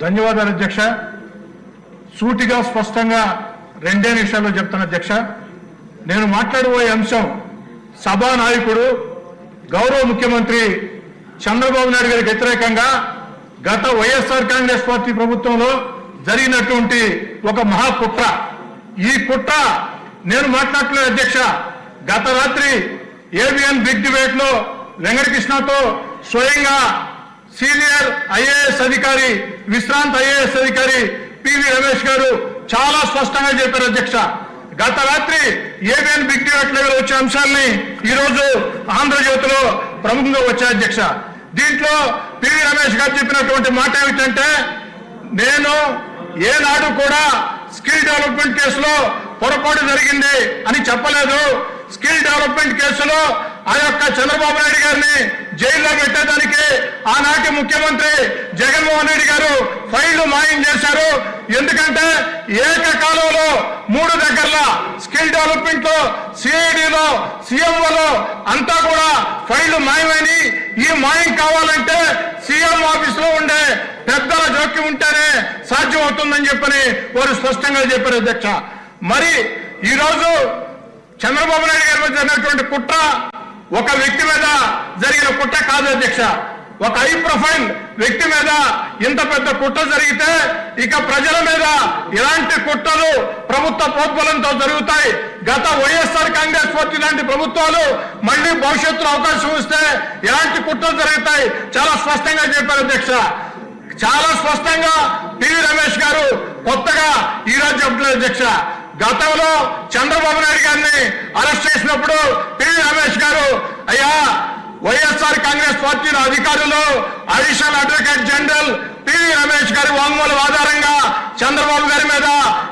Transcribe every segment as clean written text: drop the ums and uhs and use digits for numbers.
ధన్యవాదాలు అధ్యక్ష. సూటిగా స్పష్టంగా రెండే నిమిషాల్లో చెప్తాను అధ్యక్ష. నేను మాట్లాడబోయే అంశం సభానాయకుడు గౌరవ ముఖ్యమంత్రి చంద్రబాబు నాయుడు గారికి వ్యతిరేకంగా గత వైఎస్ఆర్ కాంగ్రెస్ పార్టీ ప్రభుత్వంలో జరిగినటువంటి ఒక మహాకుట్ర. ఈ కుట్ర నేను మాట్లాడలేదు అధ్యక్ష. గత రాత్రి ఏబిఎన్ బిగ్ డిబేట్ లో వెంకటకృష్ణతో స్వయంగా సీనియర్ ఐఏఎస్ అధికారి, విశ్రాంత ఐఏఎస్ అధికారి పివి రమేష్ గారు చాలా స్పష్టంగా చెప్పారు అధ్యక్ష. గత రాత్రి ఏబిఎన్ బిగ్ డిబేట్ లో వచ్చే అంశాలని ఈ రోజు ఆంధ్రజ్యోతిలో ప్రముఖంగా వచ్చాయి అధ్యక్ష. దీంట్లో పివి రమేష్ గారు చెప్పినటువంటి మాట ఏమిటంటే, నేను ఏనాడు కూడా స్కిల్ డెవలప్మెంట్ కేసులో పొరపాటు జరిగింది అని చెప్పలేదు. స్కిల్ డెవలప్మెంట్ కేసులో ఆ యొక్క చంద్రబాబు నాయుడు గారిని జైల్లో పెట్టేదానికి ఆనాటి ముఖ్యమంత్రి జగన్మోహన్ రెడ్డి గారు ఫైళ్లు మాయం చేశారు. ఎందుకంటే ఏకకాలంలో 3 దగ్గరలో స్కిల్ డెవలప్మెంట్ లో, సిఐడిలో, సీఎంఓలో అంతా కూడా ఫైళ్లు మాయమని, ఈ మాయం కావాలంటే సీఎం ఆఫీస్ లో ఉండే పెద్దల జోక్యం ఉంటేనే సాధ్యం అవుతుందని చెప్పని వారు స్పష్టంగా చెప్పారు అధ్యక్ష. మరి ఈ రోజు చంద్రబాబు నాయుడు గారి మీద జరిగినటువంటి కుట్ర ఒక వ్యక్తి మీద జరిగిన కుట్ర కాదు అధ్యక్ష. ఒక హై ప్రొఫైల్ వ్యక్తి మీద ఇంత పెద్ద కుట్ర జరిగితే ఇక ప్రజల మీద ఇలాంటి కుట్రలు ప్రభుత్వ ప్రోద్బలంతో జరుగుతాయి. గత వైఎస్ఆర్ కాంగ్రెస్ పార్టీ లాంటి ప్రభుత్వాలు మళ్లీ భవిష్యత్తులో అవకాశం ఇస్తే ఇలాంటి కుట్రలు జరుగుతాయి. చాలా స్పష్టంగా చెప్పారు అధ్యక్ష. చాలా స్పష్టంగా పివి రమేష్ గారు కొత్తగా ఈ రోజు చెప్పలేదు అధ్యక్ష. గతంలో చంద్రబాబు నాయుడు గారిని అరెస్ట్ చేసినప్పుడు పివి రమేష్ గారు, అయ్యా వైఎస్ఆర్ కాంగ్రెస్ పార్టీలో అధికారులు additional advocate general PV Ramesh గారి వాంగ్మూలం ఆధారంగా చంద్రబాబు గారి మీద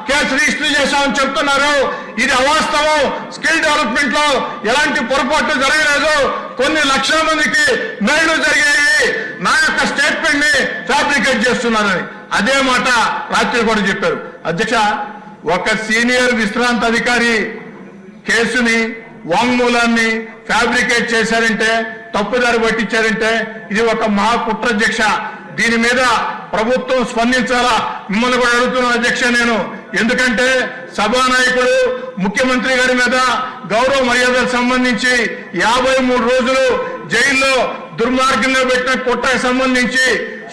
కేసు రిజిస్టర్ చేశామని చెప్తున్నారు. ఇది అవాస్తవం. స్కిల్ డెవలప్మెంట్ లో ఎలాంటి పొరపాట్లు జరగలేదు. కొన్ని లక్షల మందికి మేళ్లు జరిగాయి. నా యొక్క స్టేట్మెంట్ ని ఫ్యాబ్రికేట్ చేస్తున్నారని అదే మాట రాత్రి కూడా చెప్పారు అధ్యక్ష. ఒక సీనియర్ విశ్రాంత అధికారి కేసుని, వాంగ్మూలాన్ని ఫ్యాబ్రికేట్ చేశారంటే, తప్పుదారి పట్టించారంటే ఇది ఒక మహాకుట్ర అధ్యక్ష. దీని మీద ప్రభుత్వం స్పందించాలా మిమ్మల్ని కూడా అడుగుతున్నాను అధ్యక్ష నేను. ఎందుకంటే సభానాయకుడు ముఖ్యమంత్రి గారి మీద గౌరవ మర్యాదలకు సంబంధించి 53 రోజులు జైల్లో దుర్మార్గంగా పెట్టిన కుట్రకు సంబంధించి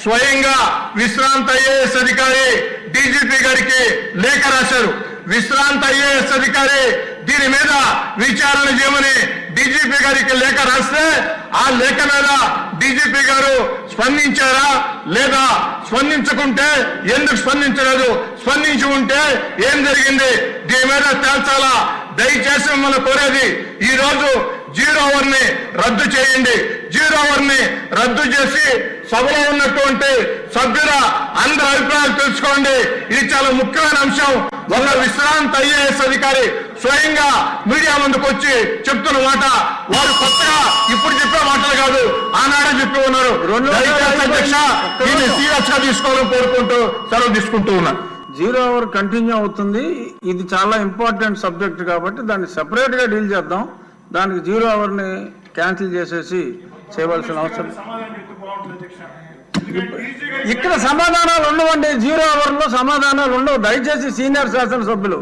స్వయంగా విశ్రాంత ఐఏఎస్ అధికారి డీజీపీ గారికి లేఖ రాశారు. విశ్రాంత ఐఏఎస్ అధికారి దీని మీద విచారణ చేయమని డీజీపీ గారికి లేఖ రాస్తే ఆ లేఖ మీద డీజీపీ గారు స్పందించారా లేదా, స్పందించకుంటే ఎందుకు స్పందించలేదు, స్పందించి ఉంటే ఏం జరిగింది, దీని మీద తేల్చాలా. దయచేసి మిమ్మల్ని కోరేది, ఈ రోజు 0 అవర్ ని రద్దు చేయండి. 0 అవర్ ని రద్దు చేసి సభలో ఉన్నటువంటి సభ్యుల అందరి అభిప్రాయాలు తెలుసుకోండి. ఇది చాలా ముఖ్యమైన అంశం. ఒక విశ్రాంత ఐఏఎస్ అధికారి స్వయంగా మీడియా ముందుకు వచ్చి చెప్తున్న మాట వారు కొత్తగా ఇప్పుడు చెప్పే మాటలు కాదు, ఆనాడే చెప్పి ఉన్నారు. అధ్యక్ష దీన్ని సీరియస్ గా తీసుకోవాలని కోరుకుంటూ సెలవు తీసుకుంటూ ఉన్నారు. 0 అవర్ కంటిన్యూ అవుతుంది. ఇది చాలా ఇంపార్టెంట్ సబ్జెక్ట్ కాబట్టి దాన్ని సెపరేట్ గా డీల్ చేద్దాం. దానికి 0 అవర్ ని క్యాన్సిల్ చేసేసి చేయవలసిన అవసరం. ఇక్కడ సమాధానాలు ఉండవండి. 0 అవర్ లో సమాధానాలు ఉండవు. దయచేసి సీనియర్ శాసనసభ్యులు